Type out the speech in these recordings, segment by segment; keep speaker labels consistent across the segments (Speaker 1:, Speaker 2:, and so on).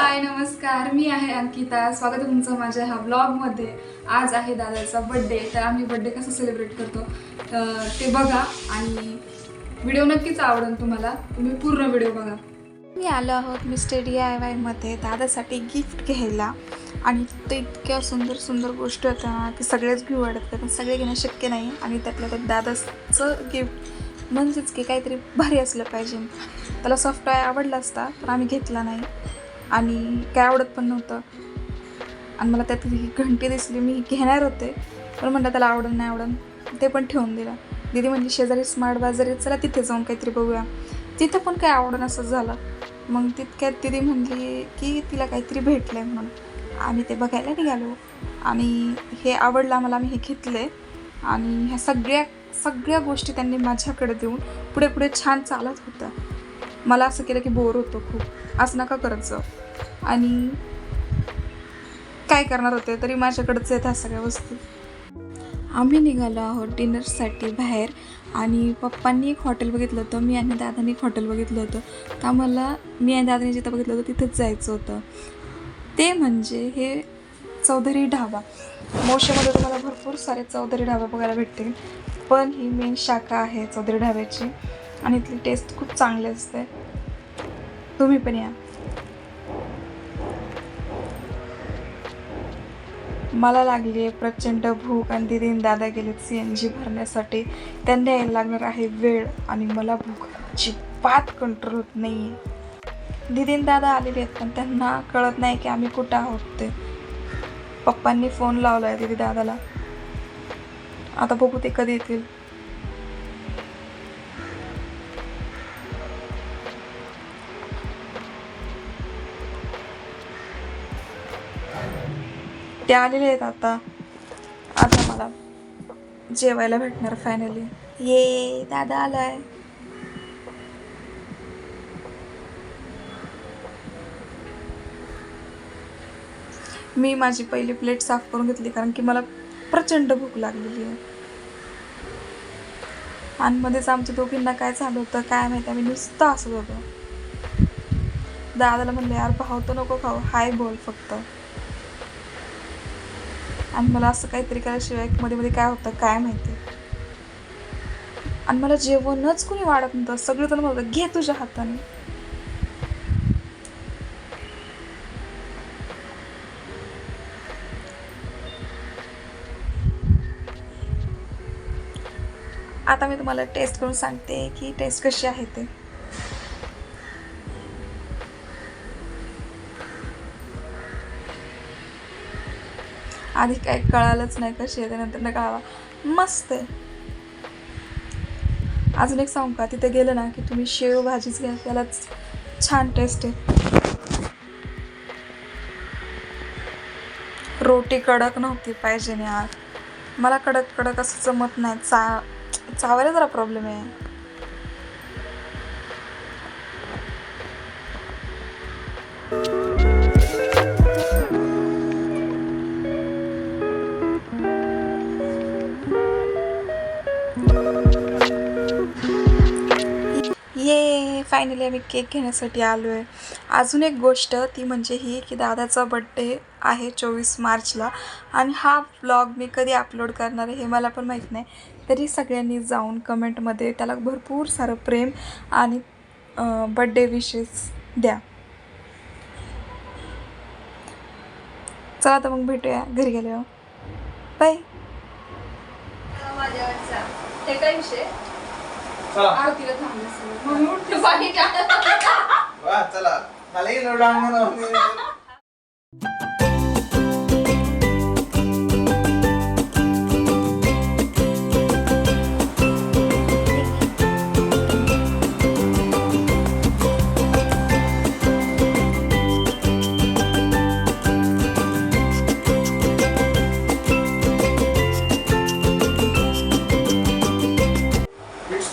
Speaker 1: हाय नमस्कार, मी आहे अंकिता. स्वागत आहे तुमचं माझ्या ह्या ब्लॉगमध्ये. आज आहे दादाचा बड्डे, तर आम्ही बड्डे कसं सेलिब्रेट करतो ते बघा आणि व्हिडिओ नक्कीच आवडेल तुम्हाला. तुम्ही पूर्ण व्हिडिओ बघा.
Speaker 2: मी आलो आहोत मिस्टर DIYमध्ये दादासाठी गिफ्ट घ्यायला आणि ते इतक्या सुंदर सुंदर गोष्टी होत्या ना की सगळेच घेऊ वाटत पण सगळे घेणं शक्य नाही. आणि त्यातल्या त्यात दादाचं गिफ्ट म्हणजेच की काहीतरी भारी असलं पाहिजे. त्याला सॉफ्ट टॉय आवडला असता पण आम्ही घेतला नाही आणि काय आवडत पण नव्हतं. आणि मला त्यात ही घंटी दिसली, मी घेणार होते पण म्हणलं त्याला आवडून नाही आवडून ते पण ठेवून दिलं. दीदी म्हणजे शेजारी स्मार्ट बाजार आहे, चला तिथे जाऊन काहीतरी बघूया. तिथं पण काय आवडून असं झालं. मग तितक्यात दीदी म्हणली की तिला काहीतरी भेटलं आहे म्हणून आम्ही ते बघायला निघालो. आणि हे आवडलं आम्हाला, आम्ही हे घेतले. आणि ह्या सगळ्या गोष्टी त्यांनी माझ्याकडे देऊन पुढे पुढे छान चालत होतं. मला असं केलं की बोर होतो खूप, असं नका करत जाऊ. आणि काय करणार होते तरी माझ्याकडेच आहेत ह्या सगळ्या वस्तू. आम्ही निघालो आहोत डिनरसाठी बाहेर. आणि पप्पांनी एक हॉटेल बघितलं होतं, मी आणि दादानी एक हॉटेल बघितलं होतं. तर आम्हाला मी आणि दादानी जिथं बघितलं होतं तिथंच जायचं होतं. ते म्हणजे हे चौधरी ढाबा. मोशेमध्ये तुम्हाला भरपूर सारे चौधरी ढाबा बघायला भेटतील, पण ही मेन शाखा आहे चौधरी ढाब्याची आणि इथली टेस्ट खूप चांगली असते. तुम्ही पण या. मला लागली आहे प्रचंड भूक आणि दीदी दादा गेलेत CNG भरण्यासाठी. त्यांना यायला लागणार आहे वेळ आणि मला भूक अजिबात कंट्रोल होत नाही आहे. दीदी दादा आलेले आहेत पण त्यांना कळत नाही की आम्ही कुठं आहोत ते. पप्पांनी फोन लावला आहे दीदी दादाला, आता बघू ते कधी येतील. ते आलेले आहेत आता मला जेवायला भेटणार फायनली. ये दादा आलाय. मी माझी पहिली प्लेट साफ करून घेतली कारण की मला प्रचंड भूक लागलेली आहे. आणि मध्येच आमच्या दोघींना काय झालं होतं काय माहिती, आम्ही नुसतं हसत होतो. दादाला म्हणलं यार भाव तर नको खाऊ, हाय बोल फक्त. आणि मला असं काहीतरी केल्याशिवाय मध्ये काय होतं काय माहिती. आणि मला जेवणच कोणी वाढत नव्हतं, सगळे तर म्हणत घे तुझ्या हाताने. आता मी तुम्हाला टेस्ट करून सांगते की टेस्ट कशी आहे ते. आधी काही कळालंच नाही कशी आहे, त्यानंतर न कळाला मस्त आहे. अजून एक सांगू का, तिथे गेलं ना की तुम्ही शेव भाजीच घ्या, त्यालाच छान टेस्ट आहे. रोटी कडक नव्हती पाहिजे ना यार, मला कडक असं जमत नाही. चावायला जरा प्रॉब्लेम आहे. ये फायनली आम्ही केक घेण्यासाठी आलो आहे. अजून एक गोष्ट ती म्हणजे ही की दादाचा बड्डे आहे 24 मार्चला आणि हा व्लॉग मी कधी अपलोड करणार आहे हे मला पण माहीत नाही. तरी सगळ्यांनी जाऊन कमेंटमध्ये त्याला भरपूर सारं प्रेम आणि बड्डे विशेस द्या. चला तर मग भेटूया घरी गेल्यावर. बाय.
Speaker 1: ते काय विषय आरतीला थांबलं मग मी उठते पाणी
Speaker 3: चला मला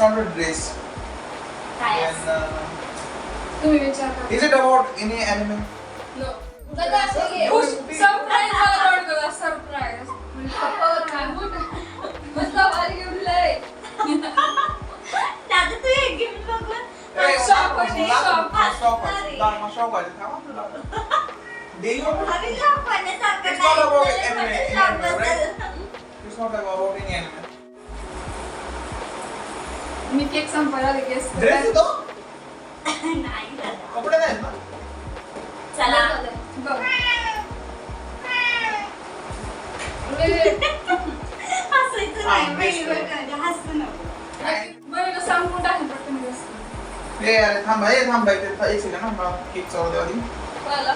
Speaker 3: not a dress. And
Speaker 1: तुम्ही विचार
Speaker 3: is it about any anime?
Speaker 1: No दादा सरप्राईज मला आवडतो. सरप्राईज मतलब भारी घेऊन लय
Speaker 4: दादा तू एक गिफ्ट बघ.
Speaker 3: Stop. Daily about
Speaker 4: अरे लहानपणासारखं
Speaker 3: It's not about
Speaker 4: नाही,
Speaker 3: anime,
Speaker 4: लहानपणी
Speaker 3: in anime,
Speaker 4: सांगत
Speaker 3: right?
Speaker 4: होतं.
Speaker 3: It's not about any anime.
Speaker 1: Me cake संपायला गेस
Speaker 3: Dress आहे तो?
Speaker 4: नाही दादा.
Speaker 3: कपडे नाहीत ना?
Speaker 4: चला
Speaker 1: बघ
Speaker 4: हसायचं नाही वेगवेगळं करा, हसू नको.
Speaker 1: बरं सांगून टाकेल पटकन guess.
Speaker 3: ए अरे थांब हे थांब एक सेकंड ना मला केक चालू द्या आधी
Speaker 4: बोला.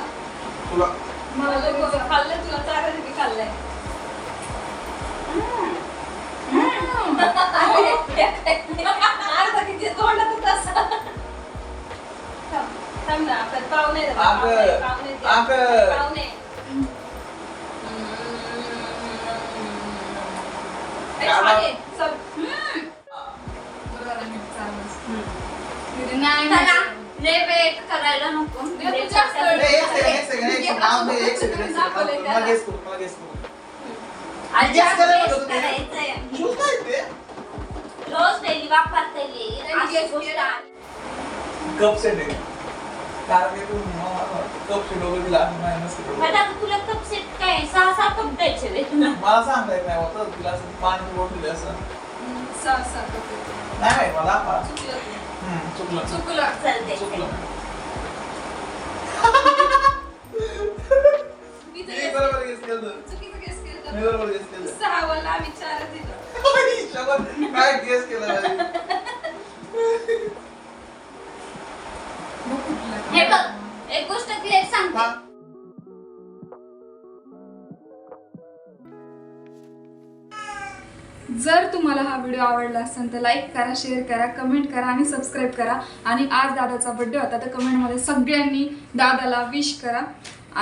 Speaker 3: तुला
Speaker 1: मला तर बघ.
Speaker 4: खाल्लं तुला चार किती खाल्लंय अर्धा किती तोंडात तसा थांब ना आपण पाहुणे पाहुणे
Speaker 1: चल. बरं झालं मी चाललोच. नाही
Speaker 4: चला
Speaker 1: नाही.
Speaker 4: लय वेट करायला नको
Speaker 1: तू जास्त वेळ
Speaker 3: ए, एक सेकंड नाव दे एक सेकंड मला गेस करू
Speaker 4: आज
Speaker 3: Guess करायला
Speaker 4: guess
Speaker 3: होतं ते.
Speaker 4: करायचंय.
Speaker 3: तू काय ते
Speaker 4: रोज डेली वापरता येईल
Speaker 1: त्यांनी
Speaker 4: अशी
Speaker 1: guess
Speaker 4: गोष्ट
Speaker 1: केलं.
Speaker 4: आहे.
Speaker 3: कप सेट आहे कारण की तू कप सेट वगैरे दिला नाही नसतं
Speaker 4: मग आता तुला कप सेट काय 6 कप द्यायचे रे तुला
Speaker 3: मला सांगता येत नाही होतं तुला असं पाणी बोट दिलं असं
Speaker 1: सा
Speaker 3: नाही माहित मला
Speaker 1: चुकलं
Speaker 3: चुकलं
Speaker 1: चुकलं
Speaker 4: चालते
Speaker 3: चुकलं
Speaker 1: मी तर
Speaker 3: मी
Speaker 1: guess
Speaker 3: बरोबर गेस केलं
Speaker 1: चुकीचं guess केलं.
Speaker 3: मी बरोबर गेस केलं
Speaker 1: 6 वाला आम्ही 4 दिलं.
Speaker 3: शपथ, काय गेस केलं बाई?
Speaker 1: मग कुठलं?
Speaker 4: हे बघ एक गोष्ट क्लिअर सांगते
Speaker 3: हा.
Speaker 1: जर तुम्हाला हा व्हिडिओ आवडला असेल तर लाईक करा, शेअर करा, कमेंट करा आणि सबस्क्राईब करा. आणि आज दादाचा बर्थडे होता तर कमेंटमध्ये सगळ्यांनी दादाला विश करा.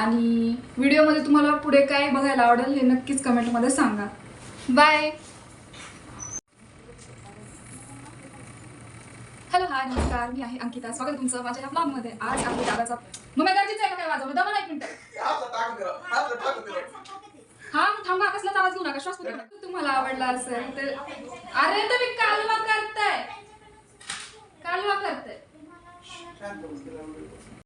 Speaker 1: आणि व्हिडिओमध्ये तुम्हाला पुढे काय बघायला आवडेल हे नक्कीच कमेंटमध्ये सांगा. बाय. हॅलो हाय नमस्कार, मी आहे अंकिता. स्वागत तुमचं माझ्या या ब्लॉगमध्ये. आज आपल्या दादाचा मग गरजेचं आहे का काय वाजवलं दमा एक मिनिट.
Speaker 3: हात टाकून दिलं, हात टाकून दिलं.
Speaker 1: हा मग थांबा, कसलाच आवाज घेऊ नका, श्वास घेऊ नका. तुम्हाला आवडला असेल तर अरे तुम्ही कालवा करताय
Speaker 3: शांत बस, तिला